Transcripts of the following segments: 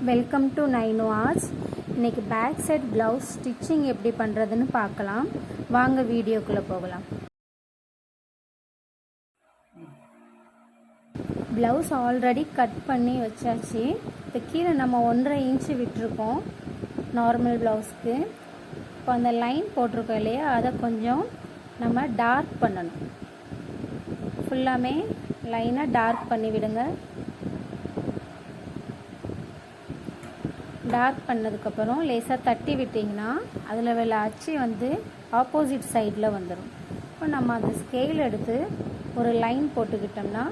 Welcome to nano arts. இன்றைக்கி back side blouse stitching எப்படி பண்ணுறதுன்னு பார்க்கலாம். வாங்க வீடியோக்குள்ளே போகலாம். ப்ளவுஸ் ஆல்ரெடி கட் பண்ணி வச்சாச்சு. இப்போ கீழே நம்ம 1.5 இன்ச்சு விட்டுருக்கோம் நார்மல் ப்ளவுஸ்க்கு. இப்போ அந்த லைன் போட்டிருக்கோம் இல்லையா, அதை கொஞ்சம் நம்ம டார்க் பண்ணணும். ஃபுல்லாமே லைனாக டார்க் பண்ணி விடுங்க. டார்க் பண்ணதுக்கப்புறம் லேசாக தட்டி விட்டிங்கன்னா அதில் உள்ள அச்சு ஆப்போசிட் சைடில் வந்துடும். இப்போ நம்ம அந்த ஸ்கேல் எடுத்து ஒரு லைன் போட்டுக்கிட்டோம்னா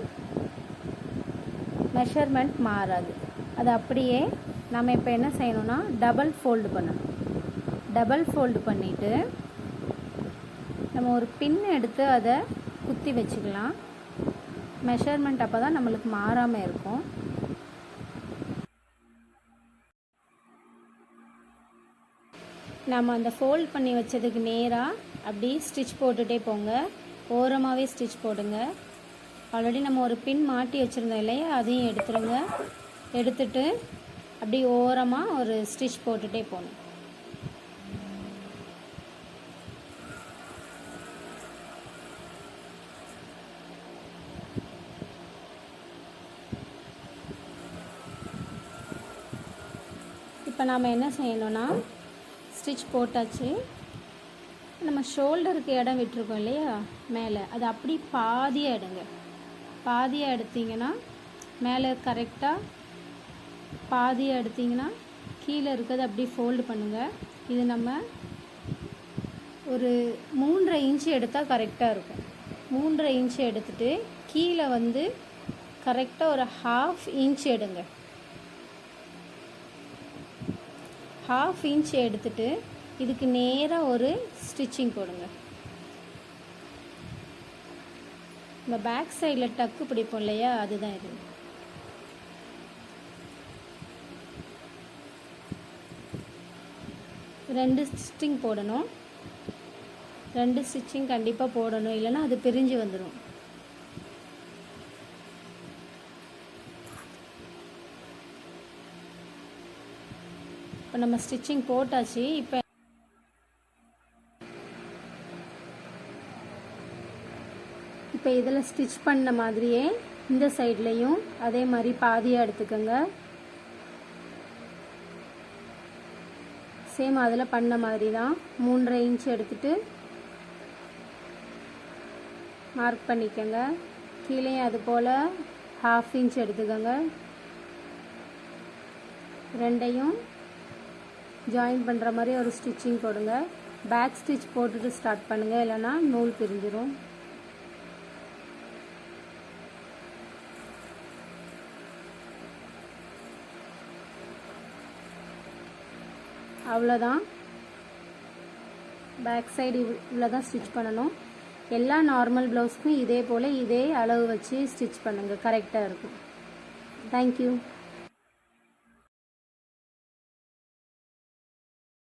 மெஷர்மெண்ட் மாறாது. அது அப்படியே நம்ம இப்போ என்ன செய்யணும்னா டபுள் ஃபோல்டு பண்ணணும். டபுள் ஃபோல்டு பண்ணிவிட்டு நம்ம ஒரு பின் எடுத்து அதை குத்தி வச்சுக்கலாம். மெஷர்மெண்ட் அப்போ தான் நம்மளுக்கு மாறாமல் இருக்கும். நம்ம அந்த ஃபோல்ட் பண்ணி வச்சதுக்கு நேராக அப்படி ஸ்டிச் போட்டுகிட்டே போங்க. ஓரமாகவே ஸ்டிச் போடுங்க. ஆல்ரெடி நம்ம ஒரு பின் மாட்டி வச்சுருந்தோம் இல்லையா, அதையும் எடுத்துருங்க. எடுத்துட்டு அப்படி ஓரமாக ஒரு ஸ்டிச் போட்டுகிட்டே போகணும். இப்போ நாம் என்ன செய்யணும்னா, ஸ்டிச் போட்டாச்சு. நம்ம ஷோல்டருக்கு இடம் விட்டுருக்கோம் இல்லையா மேலே, அது அப்படி பாதியாக எடுங்க. பாதியாக எடுத்திங்கன்னா மேலே கரெக்டாக பாதியாக எடுத்திங்கன்னா கீழே இருக்கிறது அப்படி ஃபோல்டு பண்ணுங்கள். இது நம்ம ஒரு 3.5 இன்ச்சு எடுத்தால் கரெக்டாக இருக்கும். 3.5 இன்ச்சு எடுத்துகிட்டு கீழே கரெக்டாக ஒரு 1/2 இன்ச் எடுங்க. 1/2 இன்ச் எடுத்துட்டு இதுக்கு நேராக ஒரு ஸ்டிச்சிங் போடுங்க. நம்ம பேக் சைடில் டக்கு பிடிப்போம் இல்லையா, அதுதான் இது. ரெண்டு ஸ்டிச்சிங் போடணும். 2 ஸ்டிச்சிங் கண்டிப்பாக போடணும், இல்லைன்னா அது பிரிஞ்சு வந்துடும். இப்போ நம்ம ஸ்டிச்சிங் போட்டாச்சு. இப்போ இதில் ஸ்டிச் பண்ண மாதிரியே இந்த சைட்லேயும் அதே மாதிரி பாதியாக எடுத்துக்கோங்க. சேம் அதில் பண்ண மாதிரி தான் 3.5 இன்ச் எடுத்துகிட்டு மார்க் பண்ணிக்கோங்க. கீழே அது போல் 1/2 இன்ச் எடுத்துக்கோங்க. ரெண்டையும் ஜாயின் பண்ணுற மாதிரி ஒரு ஸ்டிச்சிங் போடுங்க. பேக் ஸ்டிச் போட்டுட்டு ஸ்டார்ட் பண்ணுங்கள், இல்லைன்னா நூல் பிரிஞ்சிடும். அவ்வளோதான். பேக் சைடு இவ்வளோ தான் ஸ்டிச் பண்ணணும். எல்லா நார்மல் ப்ளவுஸ்க்கும் இதே போல் இதே அளவு வச்சு ஸ்டிச் பண்ணுங்கள், கரெக்டாக இருக்கும். தேங்க்யூ.